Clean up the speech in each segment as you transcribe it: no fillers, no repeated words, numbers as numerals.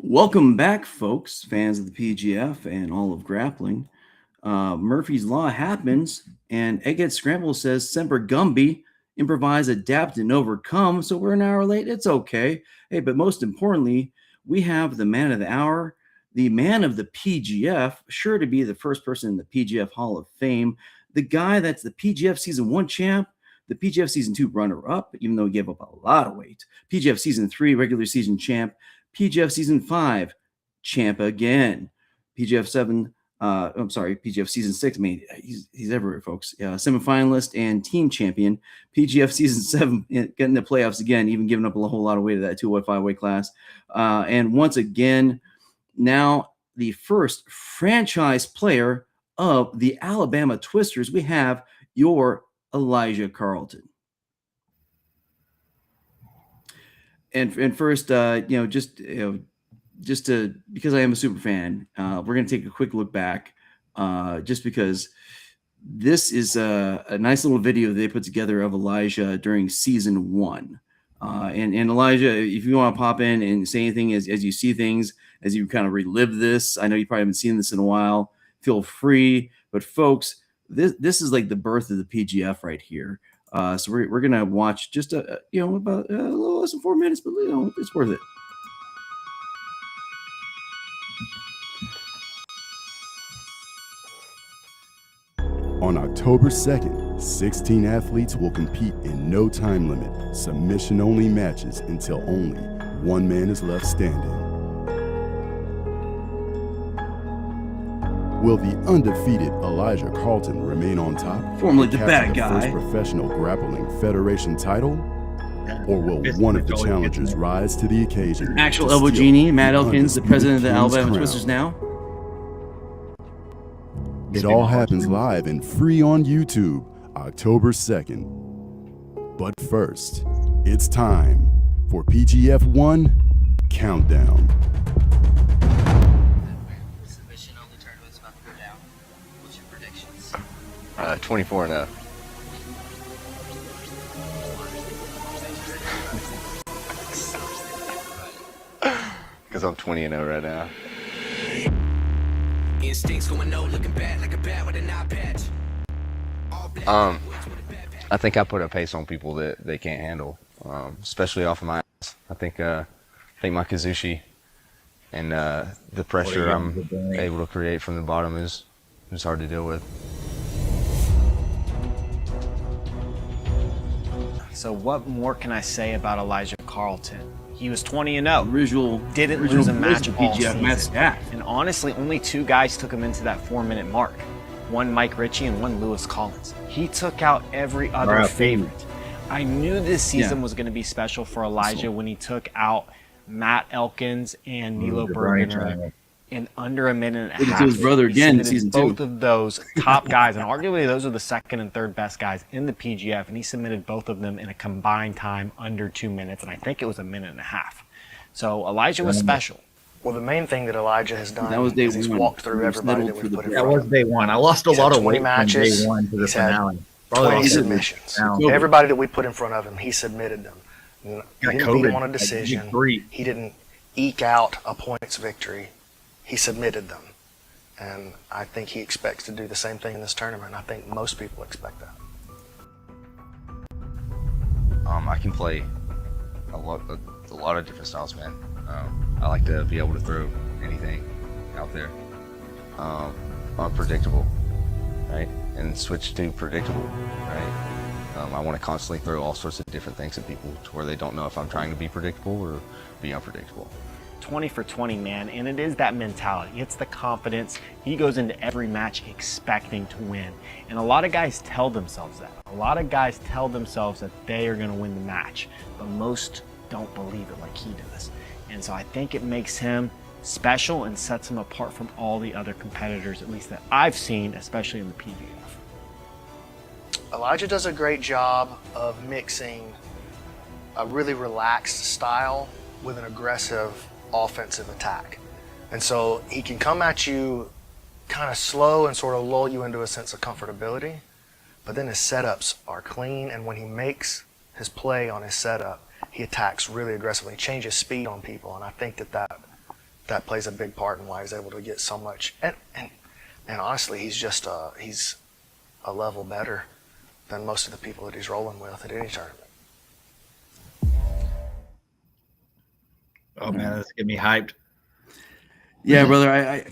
Welcome back, folks, fans of the PGF and all of grappling. Murphy's Law happens, and Egghead Scramble says, Semper Gumby, improvise, adapt, and overcome. So we're an hour late. It's okay. Hey, but most importantly, we have the man of the hour, the man of the PGF, sure to be the first person in the PGF Hall of Fame, the guy that's the PGF Season 1 champ, the PGF Season 2 runner-up, even though he gave up a lot of weight, PGF Season 3 regular season champ, PGF Season 5 champ again, PGF 7 PGF Season 6. I mean, he's everywhere, folks. Semifinalist and team champion. PGF Season 7, getting the playoffs again, even giving up a whole lot of weight to that 205 weight class. And once again, now the first franchise player of the Alabama Twisters, we have your Elijah Carlton. And first, just to, because I am a super fan, we're going to take a quick look back, just because this is a nice little video they put together of Elijah during season 1. And Elijah, if you want to pop in and say anything as you see things, as you kind of relive this, I know you probably haven't seen this in a while, feel free. But folks, this is like the birth of the PGF right here. So we're gonna watch just about a little less than 4 minutes, but it's worth it. On October 2nd, 16 athletes will compete in no time limit, submission-only matches until only one man is left standing. Will the undefeated Elijah Carlton remain on top? Formerly the bad guy. First professional grappling federation title? Or will one of the challengers rise to the occasion? Actual Elbow Genie, Matt Elkins, the president of the Alabama Twisters now. It all happens live and free on YouTube, October 2nd. But first, it's time for PGF 1 Countdown. Submission only tournament's about to go down. What's your predictions? 24-0. Because I'm 20-0 right now. Instincts going no, looking bad like a bat with an eye patch. I think I put a pace on people that they can't handle, especially off of my ass. I think my Kazushi and the pressure I'm able to create from the bottom is hard to deal with. So what more can I say about Elijah Carlton? He was 20-0. Original Didn't lose a match all PGF season. Matt. And honestly, only 2 guys took him into that 4-minute mark. One Mike Ritchie and one Lewis Collins. He took out every other favorite. I knew this season was going to be special for Elijah when he took out Matt Elkins and Nilo Bergener in under a minute and a half. To his brother again in season 2. Both of those top guys, and arguably those are the second and third best guys in the PGF, and he submitted both of them in a combined time under 2 minutes, and I think it was a minute and a half. So Elijah was special. Well, the main thing that Elijah has done is he's walked through everybody that we put in front of him. That was day one. I lost a lot of weight matches, from day one to the he's had finale. 20 submissions. Everybody that we put in front of him, he submitted them. He didn't beat him on a decision. He didn't eke out a points victory. He submitted them. And I think he expects to do the same thing in this tournament. I think most people expect that. I can play a lot of different styles, man. I like to be able to throw anything out there. Unpredictable, right? And switch to predictable, right? I want to constantly throw all sorts of different things at people to where they don't know if I'm trying to be predictable or be unpredictable. 20 for 20, man, and it is that mentality. It's the confidence. He goes into every match expecting to win. And a lot of guys tell themselves that. A lot of guys tell themselves that they are going to win the match, but most don't believe it like he does. And so I think it makes him special and sets him apart from all the other competitors, at least that I've seen, especially in the PGF. Elijah does a great job of mixing a really relaxed style with an aggressive offensive attack. And so he can come at you kind of slow and sort of lull you into a sense of comfortability, but then his setups are clean, and when he makes his play on his setup, he attacks really aggressively, changes speed on people, and I think that that plays a big part in why he's able to get so much. And honestly, he's just he's a level better than most of the people that he's rolling with at any tournament. Oh man, that's getting me hyped. Yeah, brother. I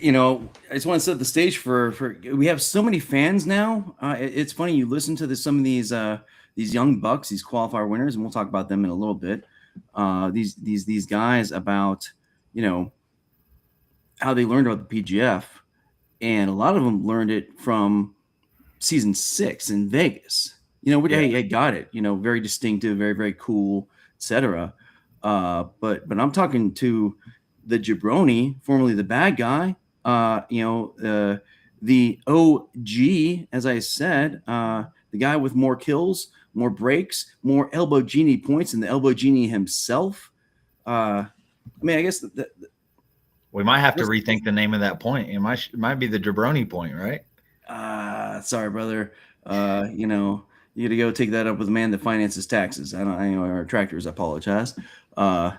just want to set the stage for. We have so many fans now. It's funny. You listen to some of these young bucks, these qualifier winners, and we'll talk about them in a little bit. These guys about how they learned about the PGF, and a lot of them learned it from season 6 in Vegas. I got it. Very distinctive, very very cool, etc. But I'm talking to the jabroni, formerly the bad guy, the OG, as I said, the guy with more kills, more breaks, more elbow genie points than the elbow genie himself. I guess we might have to rethink the name of that point. It might be the jabroni point, right? Sorry, brother. You got to go take that up with the man that finances taxes. Our tractors. I apologize. No.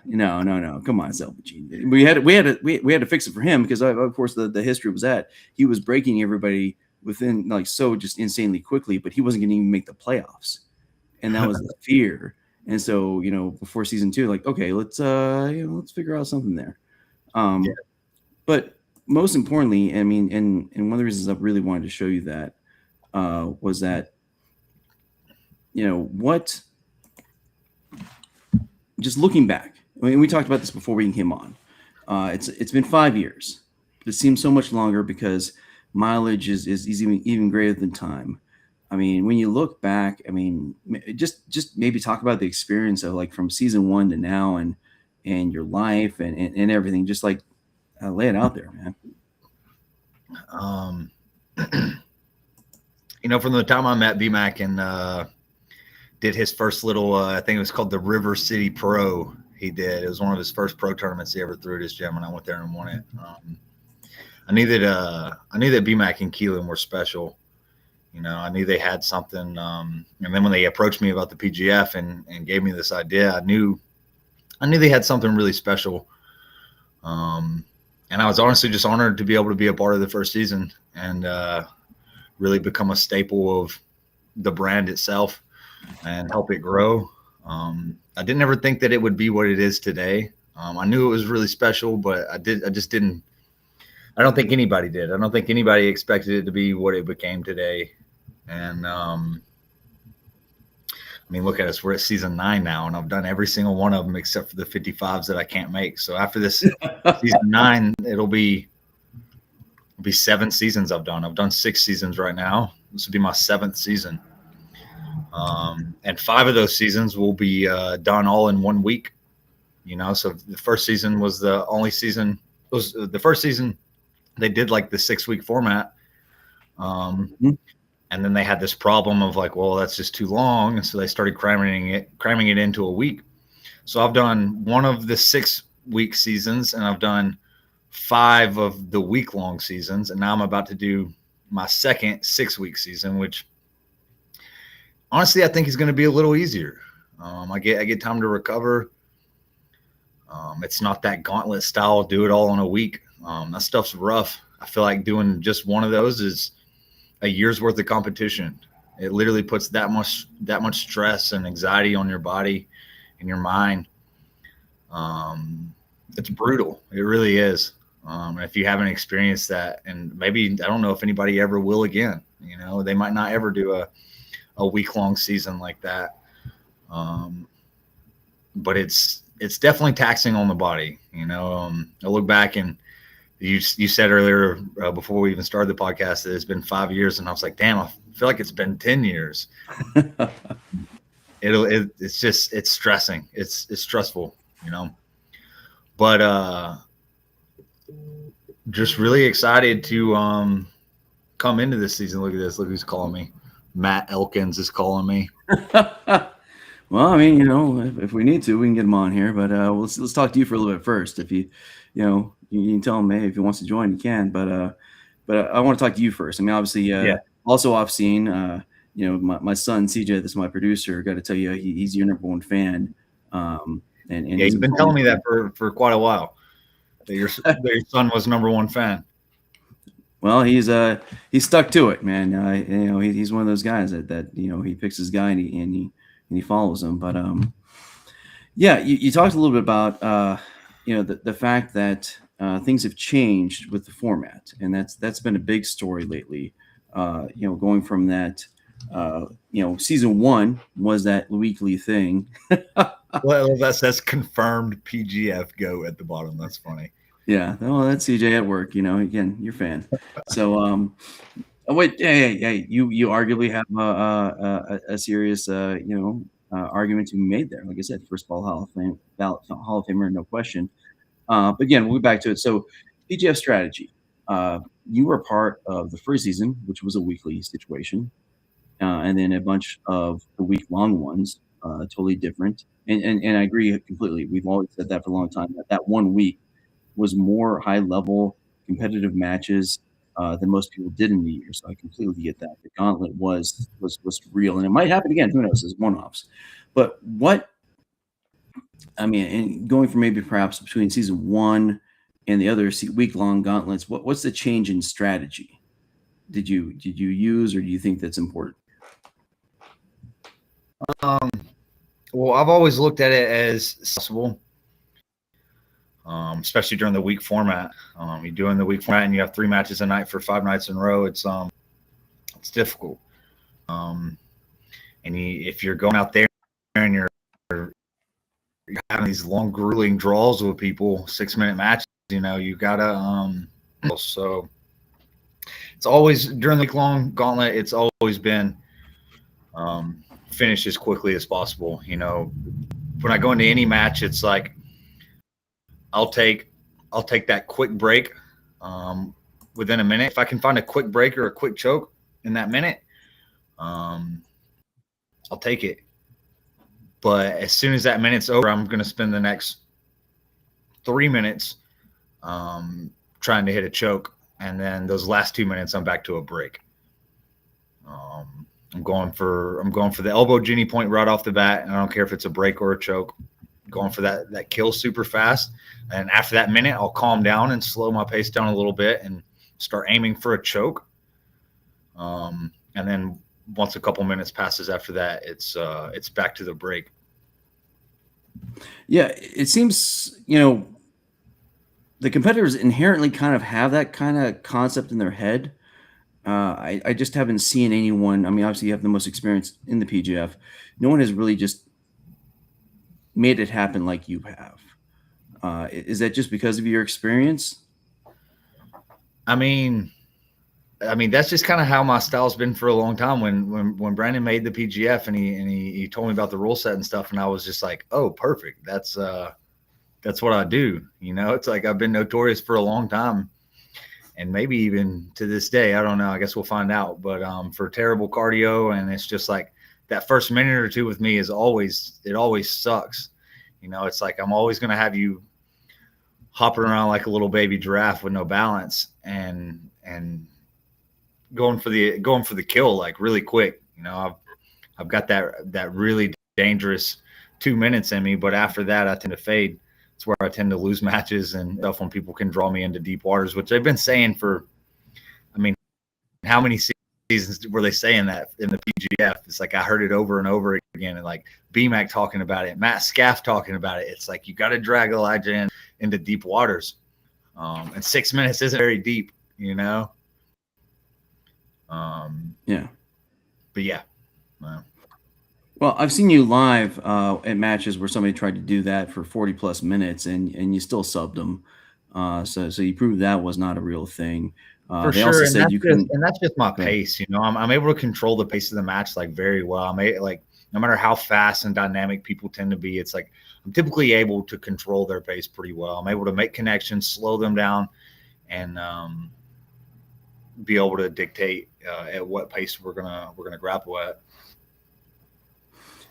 Come on, Selvagene. We had to fix it for him because of course the history was that he was breaking everybody within just insanely quickly, but he wasn't going to even make the playoffs, and that was the fear. And so before season 2, okay, let's figure out something there. But most importantly, and one of the reasons I really wanted to show you that was that what. Just looking back, we talked about this before we came on. It's been 5 years. It seems so much longer because mileage is even greater than time. When you look back, just maybe talk about the experience of from season 1 to now and your life and everything. Just lay it out there, man. From the time I met BMAC and did his first little, I think it was called the River City Pro. He did. It was one of his first pro tournaments he ever threw at his gym, and I went there and won it. I knew that BMAC and Keelan were special. I knew they had something. And then when they approached me about the PGF and gave me this idea, I knew they had something really special. And I was honestly just honored to be able to be a part of the first season and really become a staple of the brand itself and help it grow. I didn't ever think that it would be what it is today. I knew it was really special, but I just didn't. I don't think anybody did. I don't think anybody expected it to be what it became today. And look at us. We're at season 9 now, and I've done every single one of them except for the 55s that I can't make. So after this season 9, it'll be 7 seasons I've done. I've done 6 seasons right now. This will be my 7th season. And 5 of those seasons will be done all in 1 week. So the first season was the only season. It was the first season they did the 6-week format. And then they had this problem of that's just too long. And so they started cramming it into a week. So I've done 1 of the 6-week seasons, and I've done 5 of the week-long seasons. And now I'm about to do my second 6-week season, which honestly, I think is going to be a little easier. I get time to recover. It's not that gauntlet style, do it all in a week. That stuff's rough. I feel like doing just 1 of those is a year's worth of competition. It literally puts that much stress and anxiety on your body and your mind. It's brutal. It really is. If you haven't experienced that, and maybe, I don't know if anybody ever will again, they might not ever do a week-long season like that. But it's definitely taxing on the body. I look back, and you said earlier before we even started the podcast that it's been 5 years, and I was like, damn, I feel like it's been 10 years. It's stressing. It's stressful, but just really excited to come into this season. Look at this. Look who's calling me. Matt Elkins is calling me. Well, if we need to, we can get him on here. But let's talk to you for a little bit first. If you can tell him, hey, if he wants to join, he can. But I want to talk to you first. Obviously, also off scene. My son CJ, this is my producer. Got to tell you, he's your number 1 fan. And he's been telling me that for quite a while. that your son was #1 fan. Well, he's stuck to it, man. He's one of those guys that he picks his guy and he follows him. But yeah, you talked a little bit about the fact that things have changed with the format, and that's been a big story lately. Going from that, season 1 was that weekly thing. Well, that's confirmed PGF go at the bottom. That's funny. Yeah, well, that's CJ at work. Again, you're a fan. So, wait, hey, you arguably have a serious, argument to be made there. Like I said, first ball Hall of Famer, no question. But again, we'll get back to it. So, PGF strategy. You were part of the first season, which was a weekly situation, and then a bunch of the week-long ones, totally different. And I agree completely. We've always said that for a long time. That 1 week was more high-level competitive matches than most people did in the year. So I completely get that. The gauntlet was real, and it might happen again. Who knows? As one-offs. But and going from maybe perhaps between season 1 and the other week-long gauntlets, what's the change in strategy? Did you use, or do you think that's important? Well, I've always looked at it as possible. Especially during the week format. You're doing the week format and you have 3 matches a night for 5 nights in a row. It's difficult. If you're going out there and you're having these long, grueling draws with people, 6-minute matches, you gotta. So it's always during the week-long gauntlet. It's always been finish as quickly as possible. When I go into any match, it's like, I'll take that quick break within a minute. If I can find a quick break or a quick choke in that minute, I'll take it. But as soon as that minute's over, I'm going to spend the next 3 minutes trying to hit a choke, and then those last 2 minutes, I'm back to a break. I'm going for the elbow Jenny point right off the bat, and I don't care if it's a break or a choke. Going for that kill super fast, and after that minute I'll calm down and slow my pace down a little bit and start aiming for a choke, and then once a couple minutes passes after that, it's back to the break. Yeah, it seems the competitors inherently kind of have that kind of concept in their head. I just haven't seen anyone. Obviously you have the most experience in the PGF. No one has really just made it happen like you have. Is that just because of your experience? That's just kind of how my style's been for a long time. When Brandon made the PGF and he told me about the rule set and stuff, and I was just like, oh, perfect. That's what I do. It's like I've been notorious for a long time, and maybe even to this day, I don't know. I guess we'll find out. But for terrible cardio, and it's just like, that first minute or 2 with me it always sucks. It's like I'm always going to have you hopping around like a little baby giraffe with no balance and going for the kill like really quick. I've got that really dangerous 2 minutes in me, but after that I tend to fade. It's where I tend to lose matches and stuff when people can draw me into deep waters, which they've been saying for, how many seasons were they saying that in the PGF? It's like I heard it over and over again, and like BMAC talking about it, Matt Scaff talking about it. It's like you got to drag Elijah into deep waters, and 6 minutes isn't very deep, Yeah. But yeah. Well, I've seen you live at matches where somebody tried to do that for 40+ minutes, and you still subbed them. So you proved that was not a real thing. For they sure, also and said that's just my pace. I'm able to control the pace of the match like very well. No matter how fast and dynamic people tend to be, it's like I'm typically able to control their pace pretty well. I'm able to make connections, slow them down, and be able to dictate at what pace we're gonna grapple at.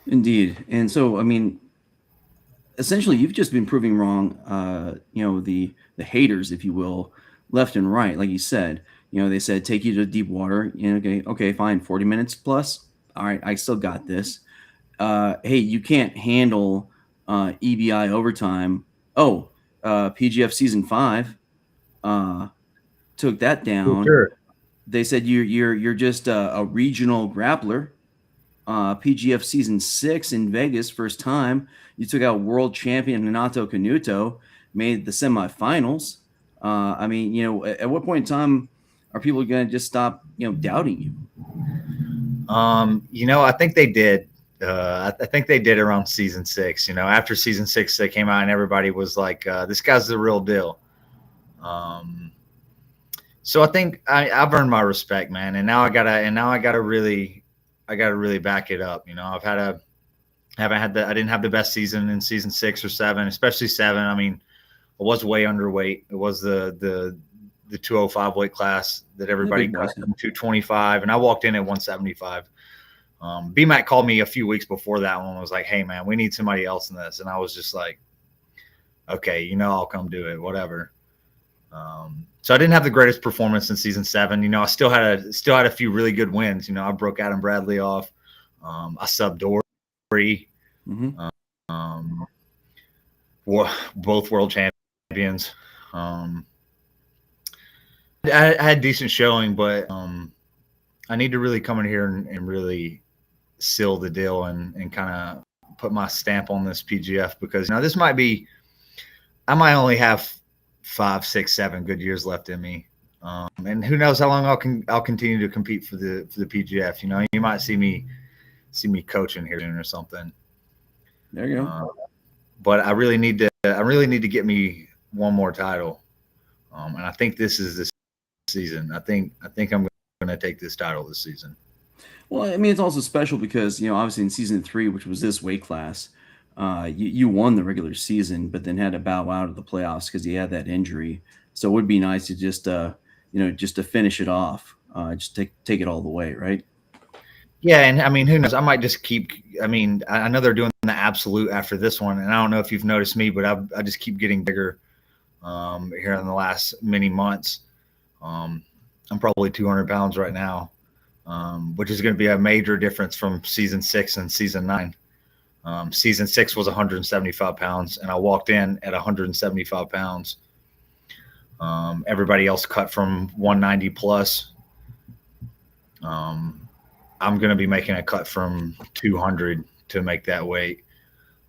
Indeed, and so essentially, you've just been proving wrong. The haters, if you will, left and right. Like you said, they said take you to deep water. Okay, fine, 40 minutes plus. All right, I still got this. Hey, you can't handle EBI overtime. Oh, PGF season 5, took that down. Sure. They said you're just a regional grappler. PGF season 6 in Vegas, first time you took out world champion Renato Canuto, made the semifinals. I mean, you know, at what point in time are people going to just stop, you know, doubting you? You know, I think they did. I think they did around season 6. You know, after season 6, they came out and everybody was like, "This guy's the real deal." So I think I've earned my respect, man, and now I gotta really back it up. You know, I didn't have the best season in season 6 or 7, especially 7. I mean, I was way underweight. It was the 205 weight class that everybody cut from 225, and I walked in at 175. BMAC called me a few weeks before that one and was like, "Hey, man, we need somebody else in this," and I was just like, "Okay, you know, I'll come do it, whatever." So I didn't have the greatest performance in season 7. You know, I still had a few really good wins. You know, I broke Adam Bradley off. I subbed Dory. Mm-hmm. Both world champions. I had decent showing, but I need to really come in here and really seal the deal and kind of put my stamp on this PGF, because, you know, this might be, I might only have 5, 6, 7 good years left in me, and who knows how long I'll continue to compete for the PGF. You know, you might see me coaching here or something. There you go. But I really need to get me one more title, and I think this is this season. I think I'm going to take this title this season. Well, I mean, it's also special because, you know, obviously in season 3, which was this weight class, you won the regular season, but then had to bow out of the playoffs because you had that injury. So it would be nice to just, you know, just to finish it off, just take it all the way, right? Yeah, and I mean, who knows? I might just keep. I mean, I know they're doing the absolute after this one, and I don't know if you've noticed me, but I just keep getting bigger here in the last many months. I'm probably 200 pounds right now, which is going to be a major difference from season 6 and season 9. Season 6 was 175 pounds, and I walked in at 175 pounds. Everybody else cut from 190 plus. I'm going to be making a cut from 200 to make that weight,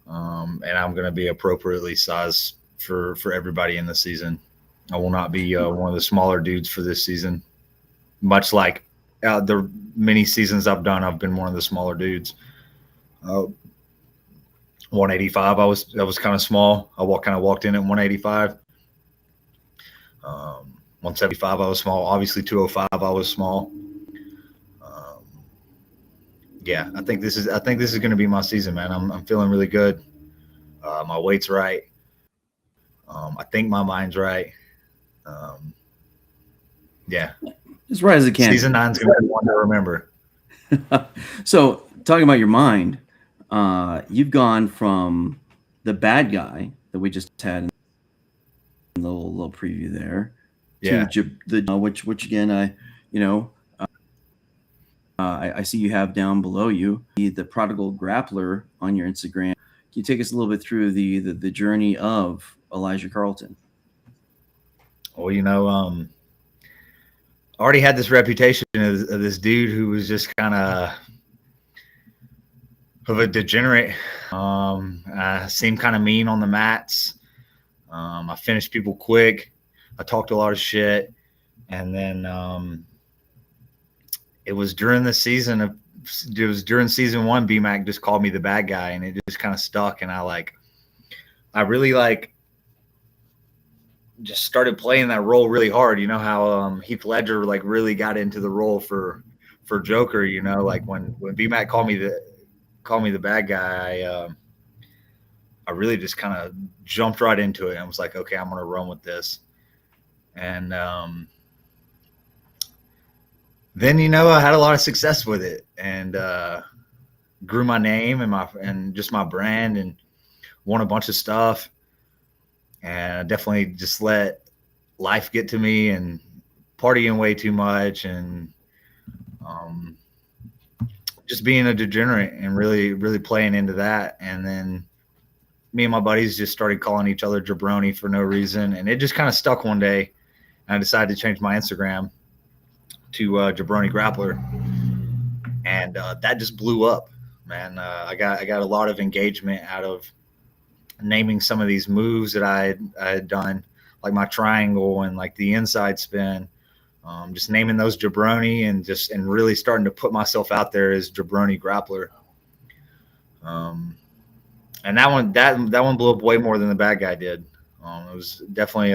and I'm going to be appropriately sized for everybody in the season. I will not be one of the smaller dudes for this season. Much like the many seasons I've done, I've been one of the smaller dudes. 185, I was kind of small. I walked in at 185. 175, I was small. Obviously, 205, I was small. Yeah, I think this is going to be my season, man. I'm feeling really good. My weight's right. I think my mind's right. Yeah, as right as it can. Season 9's going to be one to remember. So, talking about your mind, you've gone from the bad guy that we just had in the little preview there, yeah, to which again, I see you have down below you the prodigal grappler on your Instagram. Can you take us a little bit through the journey of Elijah Carlton? Well, you know, I already had this reputation of this dude who was just kind of a degenerate. I seemed kind of mean on the mats. I finished people quick. I talked a lot of shit. And then it was during season 1, BMAC just called me the bad guy, and it just kind of stuck. And I really just started playing that role really hard. You know how Heath Ledger really got into the role for Joker. You know, like when BMAC called me the bad guy, I really just kind of jumped right into it and was like, okay, I'm gonna run with this. And then, you know, I had a lot of success with it, and grew my name and just my brand, and won a bunch of stuff. And I definitely just let life get to me and partying way too much, and just being a degenerate and really, really playing into that. And then me and my buddies just started calling each other jabroni for no reason, and it just kind of stuck one day. And I decided to change my Instagram to Jabroni Grappler, and that just blew up, man. I got a lot of engagement out of naming some of these moves that I had done, like my triangle and like the inside spin. Just naming those jabroni and really starting to put myself out there as Jabroni Grappler. And that one blew up way more than the bad guy did. It was definitely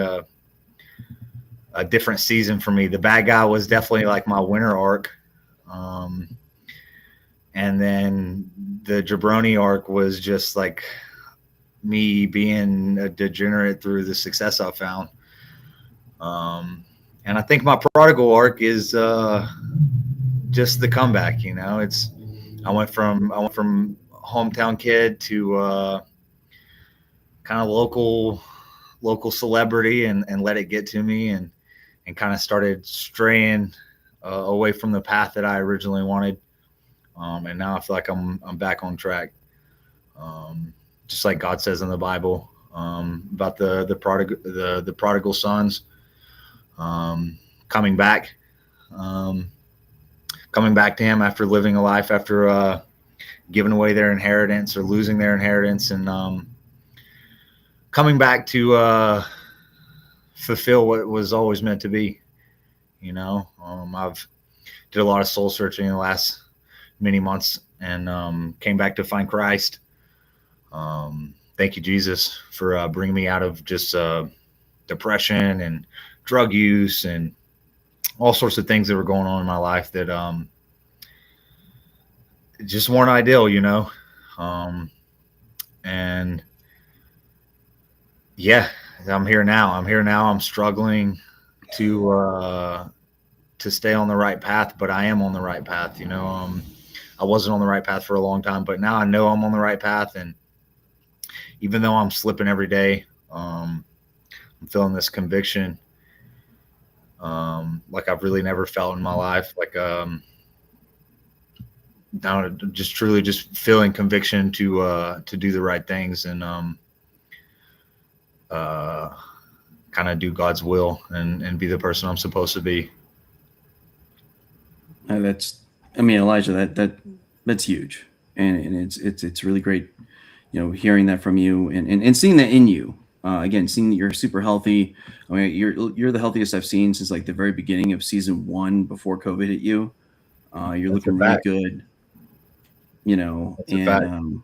a different season for me. The bad guy was definitely like my winter arc. And then the jabroni arc was just like me being a degenerate through the success I found. And I think my prodigal arc is just the comeback. You know, I went from hometown kid to kind of local celebrity, and let it get to me, and kind of started straying away from the path that I originally wanted. And now I feel like I'm back on track. Just like God says in the Bible about the prodigal sons coming back to him after living a life, after giving away their inheritance or losing their inheritance, and coming back to fulfill what was always meant to be. You know, I've did a lot of soul searching in the last many months, and came back to find Christ. Thank you, Jesus, for bringing me out of just depression and drug use and all sorts of things that were going on in my life that just weren't ideal, you know. And yeah, I'm here now. I'm struggling to stay on the right path, but I am on the right path. You know, I wasn't on the right path for a long time, but now I know I'm on the right path. And even though I'm slipping every day, I'm feeling this conviction, like I've really never felt in my life. Like, just truly just feeling conviction to do the right things and kind of do God's will and be the person I'm supposed to be. Elijah, that's huge, and it's really great, you know, hearing that from you and seeing that in you. Again, seeing that you're super healthy. I mean, you're the healthiest I've seen since like the very beginning of season 1 before COVID hit you. You're looking really good. You know, and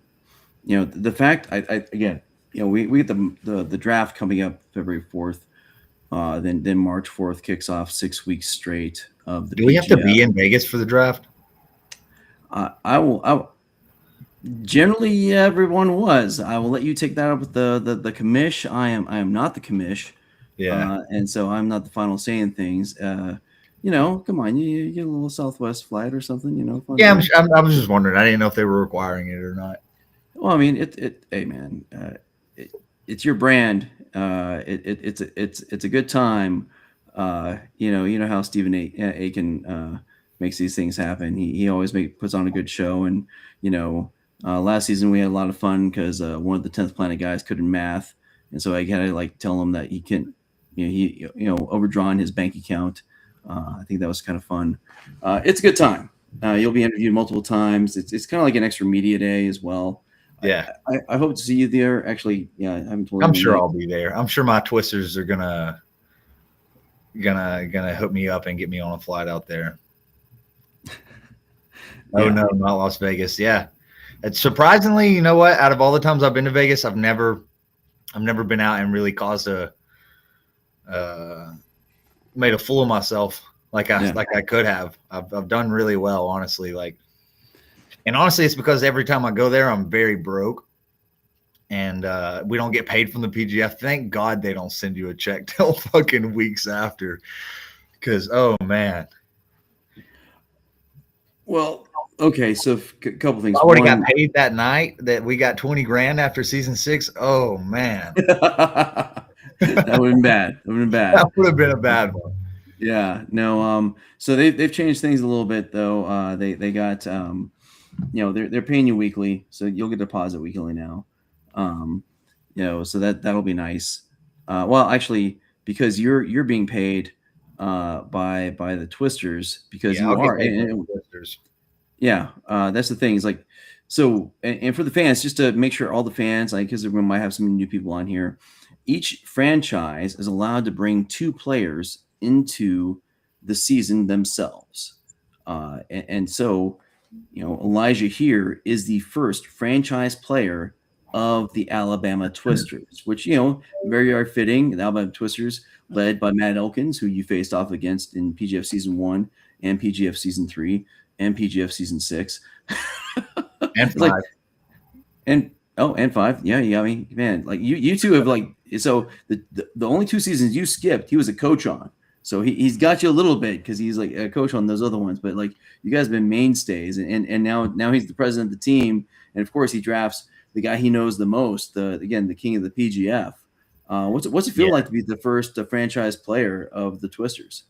you know the fact I again, you know, we get the draft coming up February 4th. Then March 4th kicks off 6 weeks straight of the. Do we have to be in Vegas for the draft? I will. Generally, everyone was. I will let you take that up with the commish. I am not the commish. Yeah. And so I'm not the final say in things. You know, come on, you get a little Southwest flight or something. You know. Yeah, I was just wondering. I didn't know if they were requiring it or not. Well, I mean, hey man, it's your brand. It's a good time. You know how Stephen Aiken makes these things happen. He always puts on a good show, and you know, last season we had a lot of fun because one of the 10th Planet guys couldn't math, and so I had to like tell him that he can, he overdrawn his bank account. I think that was kind of fun. It's a good time. You'll be interviewed multiple times. It's kind of like an extra media day as well. Yeah, I hope to see you there. Actually, yeah, I haven't told you. I'm sure I'll be there. I'm sure my twisters are gonna hook me up and get me on a flight out there. Oh no, not Las Vegas. Yeah, it's surprisingly, you know what? Out of all the times I've been to Vegas, I've never been out and really caused made a fool of myself like I could have. I've done really well, honestly. And honestly, it's because every time I go there, I'm very broke, and we don't get paid from the PGF. Thank God they don't send you a check till fucking weeks after, because oh man. Well, okay, so a couple things. I would have got paid that night that we got 20 grand after season 6. Oh man. That would have been bad. That would have been a bad one. Yeah. No. So they've changed things a little bit though. They got they're paying you weekly, so you'll get a deposit weekly now. So that'll be nice. Well, actually, because you're being paid by the Twisters because Yeah, you I'll get are. paid for the Twisters. Yeah, that's the thing. Is like, so, and for the fans, just to make sure all the fans, like, because we might have some new people on here, each franchise is allowed to bring 2 players into the season themselves. And so, Elijah here is the first franchise player of the Alabama Twisters, which, very fitting. The Alabama Twisters, led by Matt Elkins, who you faced off against in PGF Season 1 and PGF Season 3 and PGF Season 6. And It's like, 5. and 5. Yeah, I mean, man, like you two have like, so the only 2 seasons you skipped, he was a coach on. So he's got you a little bit because he's like a coach on those other ones. But like, you guys have been mainstays, and now he's the president of the team, and of course he drafts the guy he knows the most. The king of the PGF. What's it feel like to be the first franchise player of the Twisters?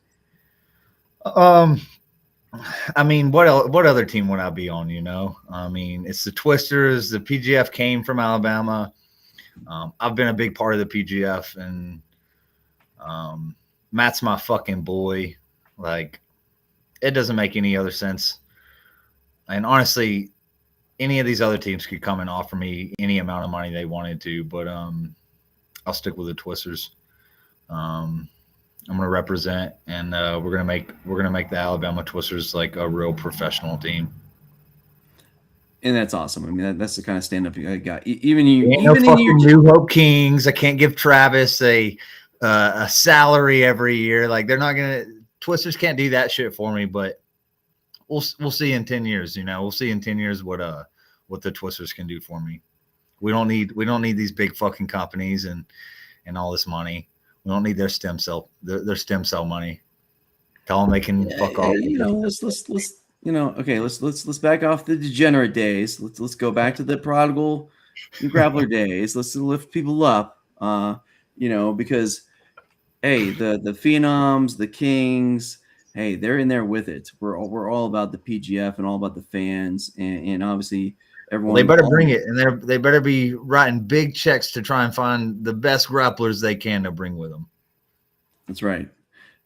I mean, what other team would I be on? I mean, it's the Twisters. The PGF came from Alabama. I've been a big part of the PGF, and Matt's my fucking boy. Like, it doesn't make any other sense. And honestly, any of these other teams could come and offer me any amount of money they wanted to, but I'll stick with the Twisters. I'm going to represent, and we're going to make the Alabama Twisters like a real professional team. And that's awesome. I mean, that's the kind of stand-up you got. Even you, Ain't no fucking New Hope Kings. I can't give Travis a salary every year. Like, they're not going to. Twisters can't do that shit for me. But we'll see in 10 years. We'll see in 10 years what the Twisters can do for me. We don't need these big fucking companies and all this money. We don't need their stem cell money. Tell them they can fuck off. Let's back off the degenerate days. Let's go back to the prodigal grappler days. Let's lift people up. Because hey, the phenoms, the kings, hey, they're in there with it. We're all about the PGF and all about the fans, and obviously everyone. Well, they better bring it, and they better be writing big checks to try and find the best grapplers they can to bring with them. That's right.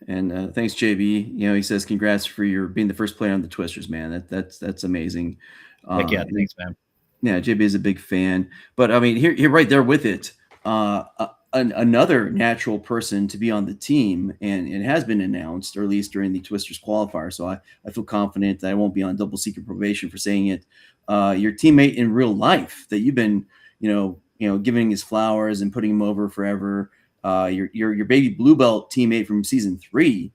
And thanks, JB. He says congrats for your being the first player on the Twisters, man. That's amazing. Thanks, man. Yeah, JB is a big fan. But I mean, here right there with it. Another natural person to be on the team, and it has been announced, or at least during the Twisters qualifier. So I feel confident that I won't be on double secret probation for saying it. Your teammate in real life that you've been, giving his flowers and putting him over forever. Your baby blue belt teammate from season 3,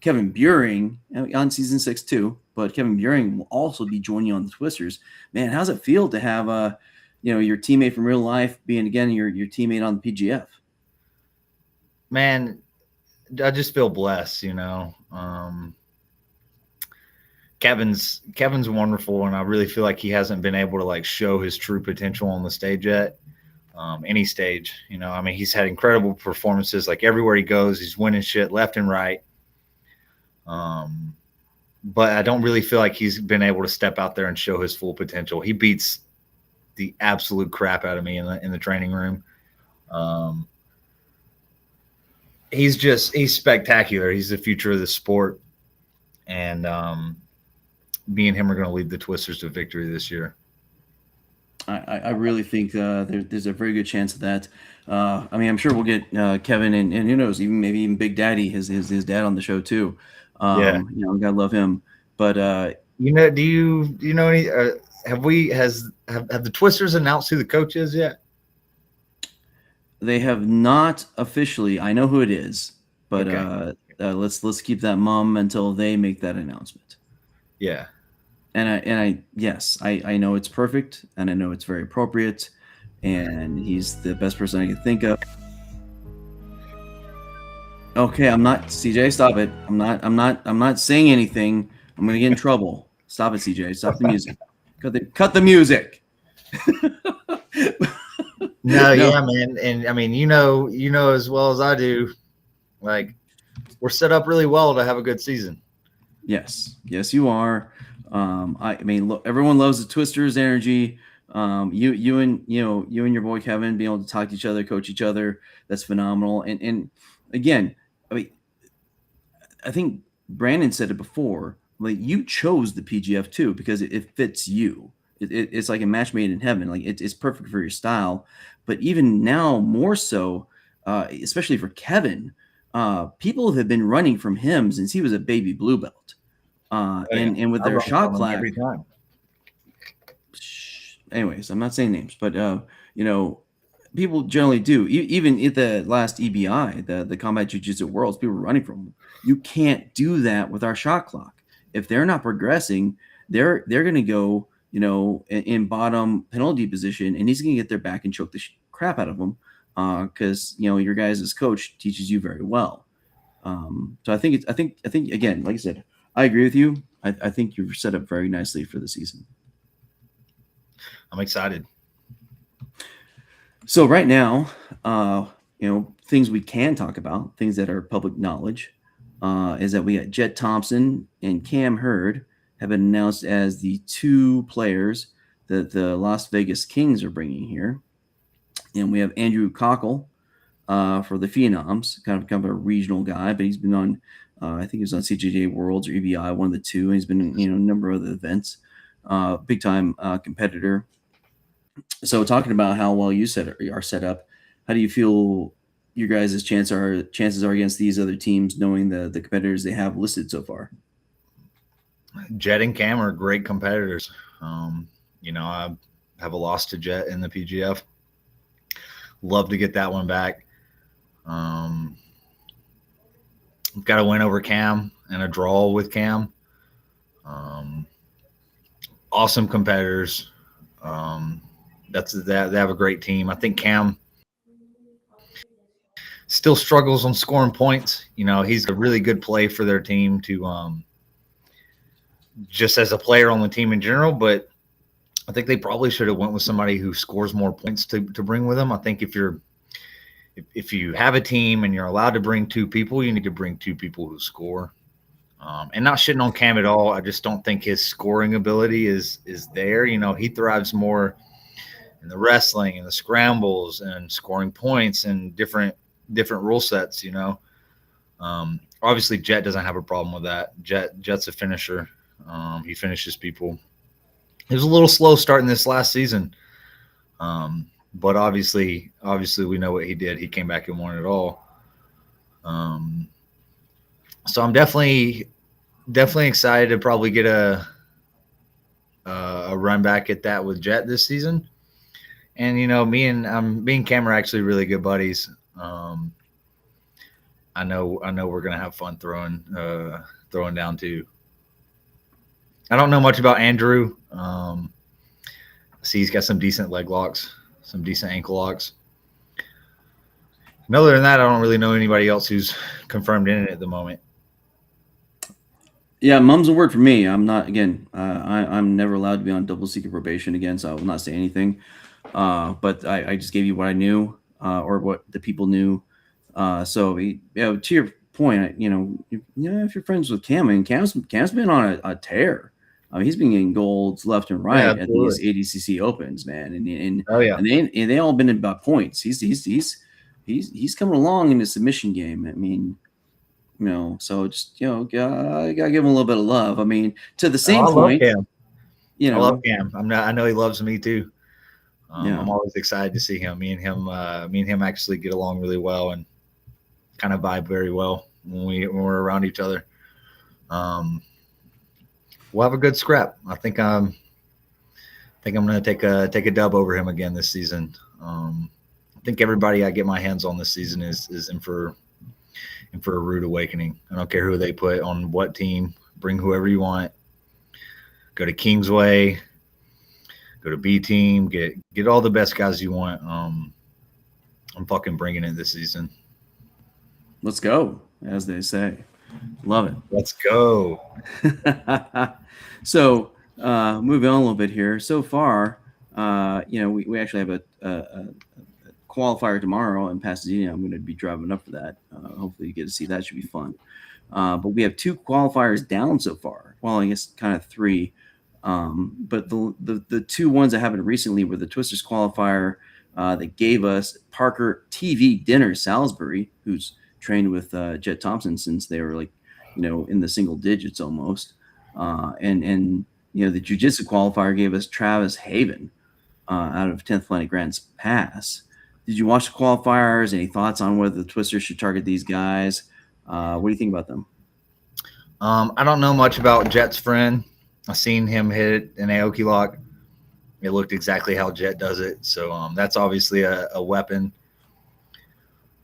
Kevin Buring, on season 6 too. But Kevin Buring will also be joining you on the Twisters. Man, how's it feel to have your teammate from real life being again your teammate on the PGF? Man, I just feel blessed. Kevin's wonderful, and I really feel like he hasn't been able to like show his true potential on the stage yet. Any stage, I mean, he's had incredible performances. Like, everywhere he goes, he's winning shit left and right. But I don't really feel like he's been able to step out there and show his full potential. He beats the absolute crap out of me in the training room. He's spectacular. He's the future of the sport. And me and him are going to lead the Twisters to victory this year. I really think there's a very good chance of that. I mean, I'm sure we'll get Kevin and who knows, maybe even Big Daddy, his dad on the show too. Gotta love him. But do you know any? Have the Twisters announced who the coach is yet? They have not officially. I know who it is, but Okay. Let's keep that mum until they make that announcement. Yeah. And I know it's perfect, and I know it's very appropriate, and he's the best person I can think of. Okay, I'm not CJ. Stop it. I'm not saying anything. I'm gonna get in trouble. Stop it, CJ. Stop the music. Cut the music. No, yeah, man, and I mean, you know as well as I do, like, we're set up really well to have a good season. Yes, you are. I mean, look, everyone loves the Twisters energy. You and your boy Kevin being able to talk to each other, coach each other, that's phenomenal. And again, I mean, I think Brandon said it before. Like, you chose the PGF too because it fits you. It's like a match made in heaven. Like, it's perfect for your style. But even now, more so, especially for Kevin, people have been running from him since he was a baby blue belt. And with I their run shot from him clock, every time. anyways, I'm not saying names, but people generally do. Even at the last EBI, the Combat Jiu-Jitsu Worlds, people were running from them. You can't do that with our shot clock. If they're not progressing, they're going to go, in bottom penalty position, and he's going to get their back and choke the crap out of them because your guys' coach teaches you very well. So I think again, like I said, I agree with you. I think you're set up very nicely for the season. I'm excited. So right now, things we can talk about, things that are public knowledge, is that we got Jet Thompson and Cam Hurd have been announced as the two players that the Las Vegas Kings are bringing here. And we have Andrew Cockle for the Phenoms, kind of a regional guy, but he's been on, I think he was on CJJ Worlds or EBI, one of the two. And he's been in, a number of other events, big time competitor. So talking about how well you are set up, how do you feel your guys' chances are against these other teams, knowing the competitors they have listed so far? Jet and Cam are great competitors. I have a loss to Jet in the PGF. Love to get that one back. Got a win over Cam and a draw with Cam. Awesome competitors. They have a great team. I think Cam still struggles on scoring points. He's a really good play for their team to just as a player on the team in general, but I think they probably should have went with somebody who scores more points to bring with them. I think if you have a team and you're allowed to bring two people, you need to bring two people who score. And not shitting on Cam at all. I just don't think his scoring ability is there. He thrives more in the wrestling and the scrambles and scoring points and different rule sets. Obviously Jet doesn't have a problem with that. Jet's a finisher. He finishes people. He was a little slow starting this last season. But obviously we know what he did. He came back and won it all. So I'm definitely excited to probably get a run back at that with Jet this season. And me and Cam are actually really good buddies. I know we're gonna have fun throwing down too. I don't know much about Andrew. I see he's got some decent leg locks, some decent ankle locks. And other than that, I don't really know anybody else who's confirmed in it at the moment. Yeah, mum's a word for me. I'm not, again, I'm never allowed to be on double secret probation again, so I will not say anything. But I just gave you what I knew, or what the people knew. So to your point, if you're friends with Cam, and Cam's been on a tear. I mean, he's been getting golds left and right at these ADCC Opens, man, and they all been about points. He's coming along in the submission game. I mean, so just gotta give him a little bit of love. I mean, to the same point, I love Cam. I know he loves me too. I'm always excited to see him. Me and him actually get along really well and kind of vibe very well when we're around each other. We'll have a good scrap. I think I'm going to take a dub over him again this season. I think everybody I get my hands on this season is in for a rude awakening. I don't care who they put on what team. Bring whoever you want. Go to Kingsway. Go to B team. Get all the best guys you want. I'm fucking bringing it this season. Let's go, as they say. Love it. Let's go. So moving on a little bit here. So far, we actually have a qualifier tomorrow in Pasadena. I'm going to be driving up for that. Hopefully you get to see that. Should be fun. But we have two qualifiers down so far. Well, I guess kind of three. But the two ones that happened recently were the Twisters qualifier that gave us Parker TV Dinner Salisbury, who's trained with Jet Thompson since they were like, in the single digits almost. And the jiu-jitsu qualifier gave us Travis Haven out of 10th Planet Grants Pass. Did you watch the qualifiers? Any thoughts on whether the Twisters should target these guys? What do you think about them? I don't know much about Jet's friend. I seen him hit an Aoki lock. It looked exactly how Jet does it. So that's obviously a weapon.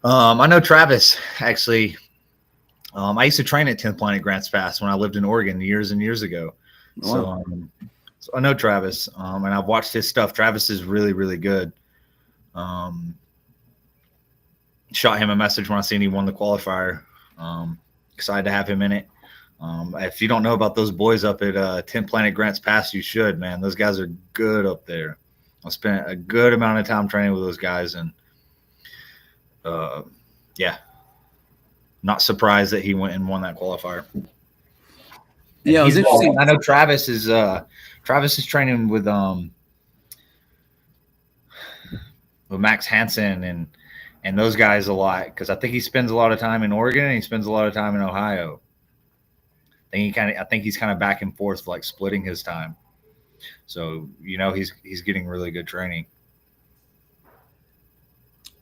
I know Travis, actually. I used to train at 10th Planet Grants Pass when I lived in Oregon years and years ago. Wow. So I know Travis, and I've watched his stuff. Travis is really, really good. Shot him a message when I seen he won the qualifier. Excited to have him in it. If you don't know about those boys up at 10 Planet Grants Pass, you should, man. Those guys are good up there. I spent a good amount of time training with those guys, and yeah, not surprised that he went and won that qualifier. Yeah, it was interesting. I know Travis is training with Max Hansen and those guys a lot, because I think he spends a lot of time in Oregon and he spends a lot of time in Ohio. I think he's kind of back and forth, like splitting his time. So he's getting really good training.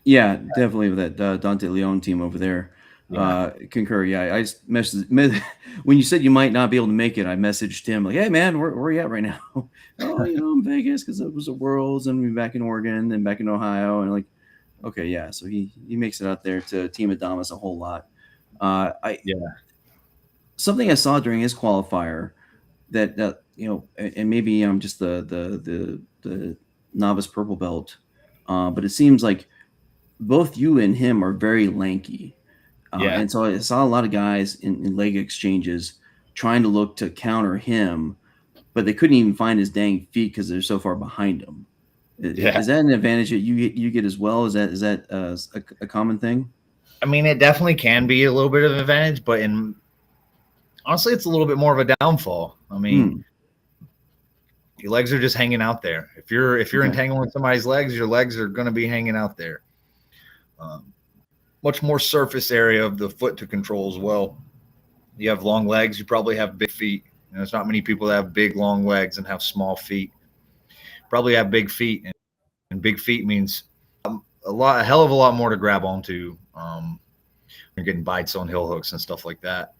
Yeah, definitely with that Dante Leone team over there. Yeah. Concur. Yeah, I just messaged when you said you might not be able to make it. I messaged him like, "Hey man, where are you at right now?" "Oh, I'm Vegas because it was the Worlds, and we're back in Oregon, then back in Ohio." And like, okay, yeah. So he makes it out there to Team Adamas a whole lot. Something I saw during his qualifier that and maybe I'm just the novice purple belt, but it seems like both you and him are very lanky. And so I saw a lot of guys in leg exchanges trying to look to counter him, but they couldn't even find his dang feet because they're so far behind him. Is that an advantage that you get as well? Is that a common thing? I mean, it definitely can be a little bit of an advantage, but honestly, it's a little bit more of a downfall. I mean, your legs are just hanging out there. If you're entangling somebody's legs, your legs are going to be hanging out there. Much more surface area of the foot to control as well. You have long legs, you probably have big feet. There's not many people that have big, long legs and have small feet. Probably have big feet, and big feet means a hell of a lot more to grab onto. You're getting bites on heel hooks and stuff like that.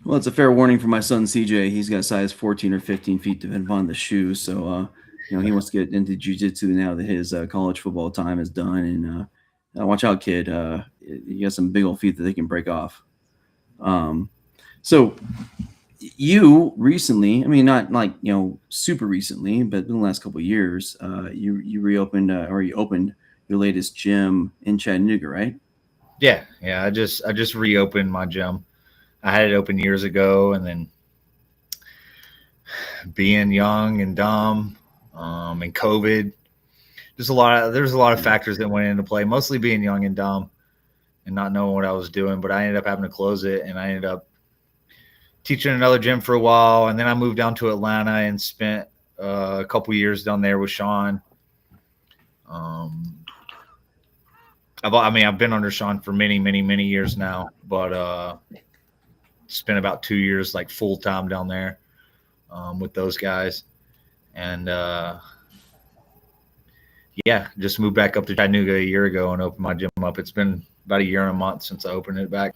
Well, it's a fair warning for my son CJ. He's got size 14 or 15 feet depending upon the shoe. So, he wants to get into jiu-jitsu now that his college football time is done. And watch out, kid. You got some big old feet that they can break off. So you recently, I mean, not like, super recently, but in the last couple of years, you reopened or you opened your latest gym in Chattanooga, right? Yeah. I just reopened my gym. I had it open years ago, and then being young and dumb, and COVID, there's a lot of factors that went into play, mostly being young and dumb and not knowing what I was doing, but I ended up having to close it, and I ended up teaching another gym for a while. And then I moved down to Atlanta and spent a couple years down there with Sean. I've been under Sean for many, many, many years now, but spent about 2 years like full time down there with those guys, and just moved back up to Chattanooga a year ago and opened my gym up. It's been about a year and a month since I opened it back.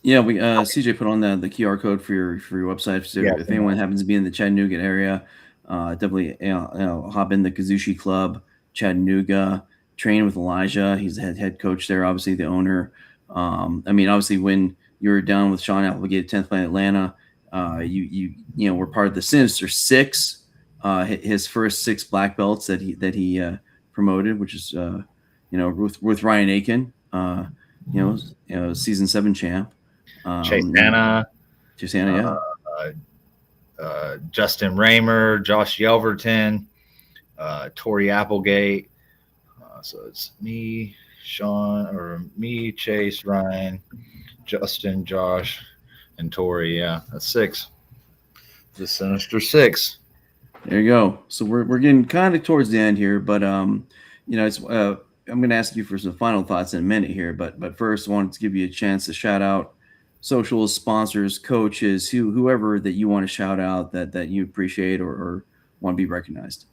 Yeah, we CJ put on the QR code for your website. So if anyone happens to be in the Chattanooga area, definitely hop in the Kazushi Club Chattanooga. Train with Elijah. He's the head coach there, obviously the owner. Obviously when you were down with Sean Applegate at 10th Planet Atlanta, you were part of the Sinister Six, his first 6 black belts that he promoted, which is with Ryan Aiken, season 7 champ. Chase Hanna, Justin Raymer, Josh Yelverton, Tori Applegate. So it's me, Chase, Ryan, Justin, Josh, and Tori. Yeah, that's 6. The Sinister Six. There you go. So we're getting kind of towards the end here, but it's I'm going to ask you for some final thoughts in a minute here, but first I wanted to give you a chance to shout out socials, sponsors, coaches, whoever that you want to shout out that you appreciate or want to be recognized.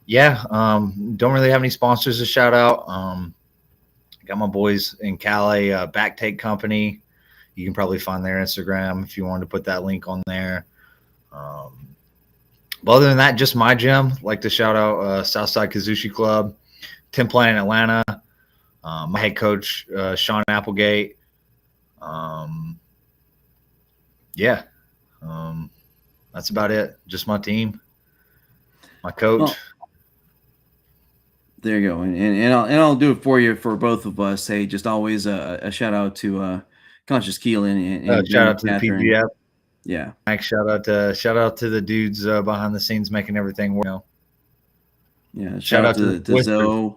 Yeah, don't really have any sponsors to shout out. Got my boys in Cali, Back Take Company. You can probably find their Instagram if you wanted to put that link on there. But other than that, just my gym. Like to shout out Southside Kazushi Club, Tim Plan in Atlanta, my head coach, Sean Applegate. That's about it. Just my team, my coach. Well, there you go. And I'll do it for you, for both of us. Hey, just always a shout out to Conscious Keelan and shout out to Catherine. the PGF. Yeah. Thanks. Shout out to the dudes behind the scenes making everything work. Yeah. Shout out to Zoe.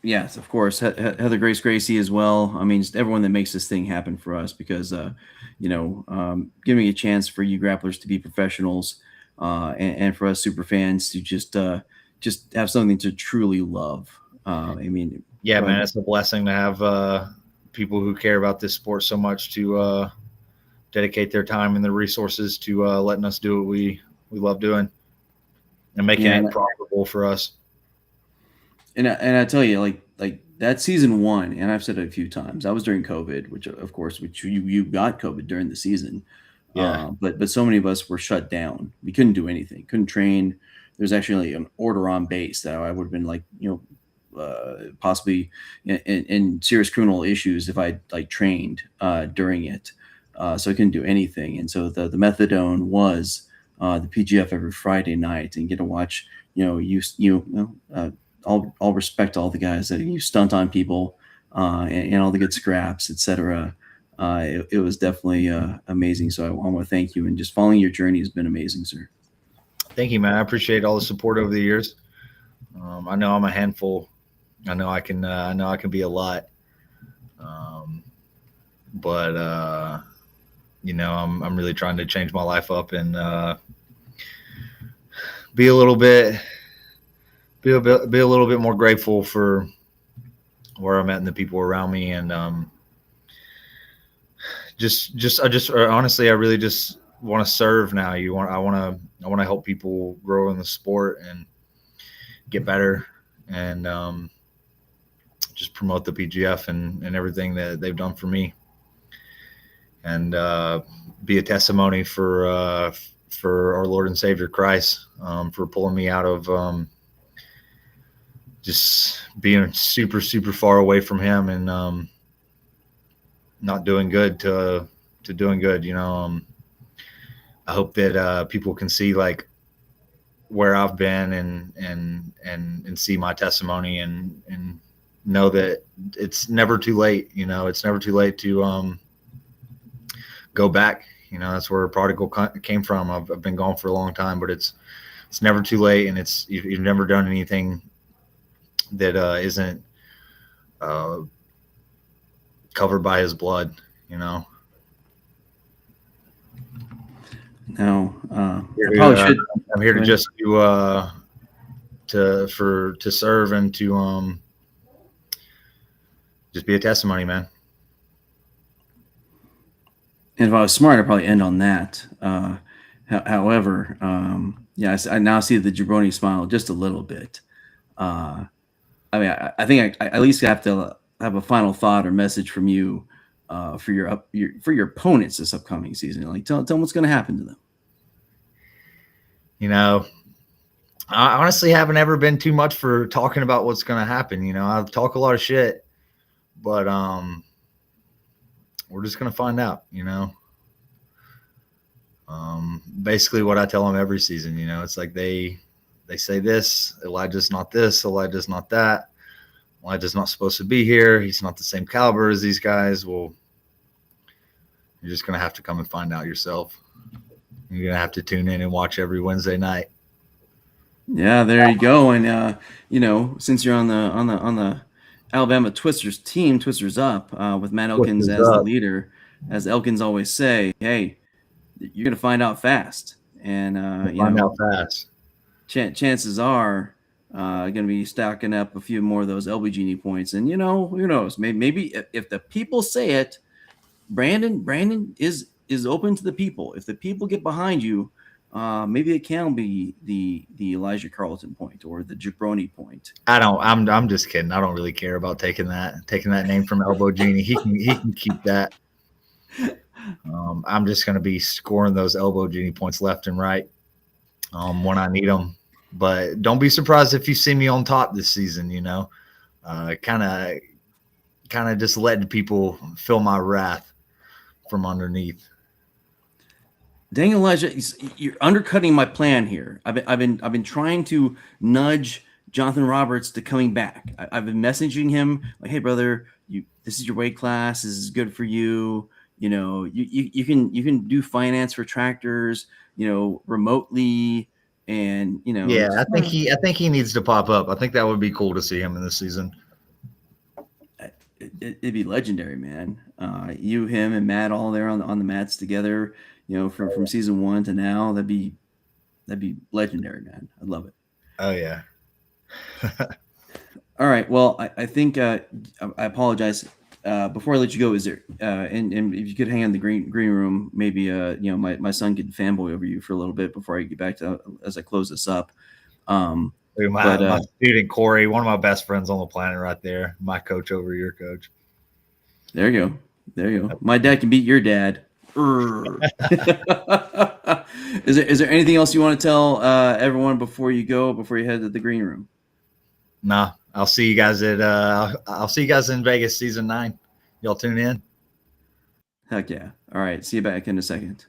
Yes, of course. Heather Gracie as well. I mean, just everyone that makes this thing happen for us, because giving a chance for you grapplers to be professionals, and for us super fans to just have something to truly love. Man, it's a blessing to have people who care about this sport so much to dedicate their time and their resources to letting us do what we love doing and making it profitable for us. And I tell you, like that season 1, and I've said it a few times, I was during COVID, which you got COVID during the season. Yeah. But so many of us were shut down. We couldn't do anything, couldn't train. There's actually an order on base that I would have been possibly in serious criminal issues if I trained during it. So I couldn't do anything. And so the methadone was the PGF every Friday night, and get to watch, all respect to all the guys that you stunt on people, and all the good scraps, etc. It was definitely amazing. So I want to thank you, and just following your journey has been amazing, sir. Thank you, man. I appreciate all the support over the years. I know I'm a handful. I know I can be a lot. But I'm really trying to change my life up and be a little bit more grateful for where I'm at and the people around me, and honestly, I really just want to serve now. I want to help people grow in the sport and get better, and just promote the PGF and everything that they've done for me, and be a testimony for our Lord and Savior Christ, for pulling me out of just being super, super far away from him, and not doing good to doing good. I hope that people can see where I've been and see my testimony and know that it's never too late. It's never too late to go back. That's where prodigal came from. I've been gone for a long time, but it's never too late, and you've never done anything that isn't covered by his blood. No, I'm here to just to serve and to just be a testimony, man. And if I was smart, I'd probably end on that. However, I now see the jabroni smile just a little bit. I think I at least have to have a final thought or message from you for your opponents this upcoming season. Tell them what's going to happen to them. I honestly haven't ever been too much for talking about what's going to happen. I've talked a lot of shit, but we're just going to find out. Basically what I tell them every season. It's like they say this, Elijah's not this, Elijah's not that, Elijah's not supposed to be here, he's not the same caliber as these guys. Well, you're just going to have to come and find out yourself. You're going to have to tune in and watch every Wednesday night. Yeah, there you go. And since you're on the Alabama Twisters team, Twisters up, with Matt Elkins as the leader, as Elkins always say, hey, you're going to find out fast. And, Find out fast. chances are going to be stacking up a few more of those LB points. And, who knows? Maybe if the people say it, Brandon is open to the people. If the people get behind you, maybe it can be the Elijah Carlton point or the Jabroni point. I'm just kidding. I don't really care about taking that name from Elbow Genie. He can keep that. I'm just going to be scoring those Elbow Genie points left and right when I need them. But don't be surprised if you see me on top this season. Kind of just letting people feel my wrath from underneath. Dang, Elijah, you're undercutting my plan here. I've been trying to nudge Jonathan Roberts to coming back. I've been messaging him like, "Hey, brother, this is your weight class. This is good for you. You can do finance for tractors, remotely, and Yeah, I think he needs to pop up. I think that would be cool to see him in this season. It'd be legendary, man. You, him, and Matt all there on the mats together. From season 1 to now, that'd be legendary, man. I'd love it. Oh yeah. All right. Well, I think I apologize. Before I let you go, is there and if you could hang on the green room, maybe my son could fanboy over you for a little bit before I get back to as I close this up. My student Corey, one of my best friends on the planet, right there. My coach over your coach. There you go. My dad can beat your dad. Is there anything else you want to tell everyone before you head to the green room? No, I'll see you guys in Vegas season 9. Y'all tune in. Heck yeah. All right. See you back in a second.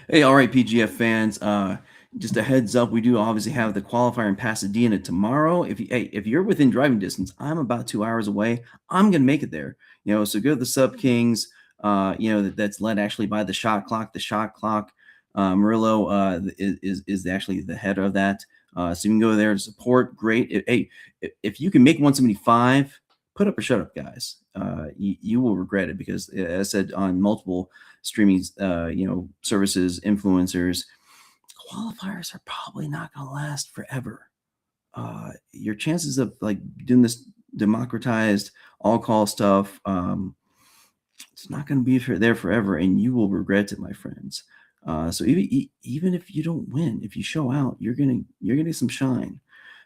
Hey, all right, PGF fans. Just a heads up, we do obviously have the qualifier in Pasadena tomorrow. If you're within driving distance, I'm about 2 hours away. I'm gonna make it there. So go to the Sub Kings. That's led actually by the shot clock. The shot clock, Murillo is actually the head of that. So you can go there to support. Great. If you can make 175, put up or shut up, guys. You will regret it because, as I said on multiple streaming, services, influencers, qualifiers are probably not going to last forever. Your chances of doing this democratized all call stuff, it's not going to be there forever, and you will regret it, my friends. So even if you don't win, if you show out, you're gonna get some shine.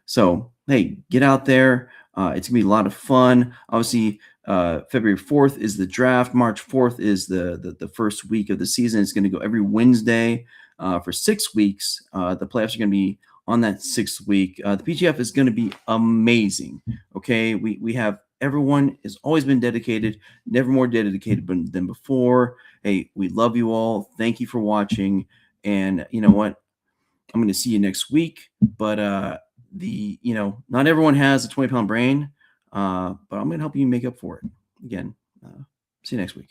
So hey, get out there. It's gonna be a lot of fun. Obviously, February 4th is the draft. March 4th is the first week of the season. It's going to go every Wednesday for 6 weeks. The playoffs are going to be on that 6th week. The PGF is going to be amazing. Okay, we have everyone has always been dedicated, never more dedicated than before. Hey, we love you all. Thank you for watching. And you know what? I'm going to see you next week. But not everyone has a 20-pound brain. But I'm going to help you make up for it. Again, see you next week.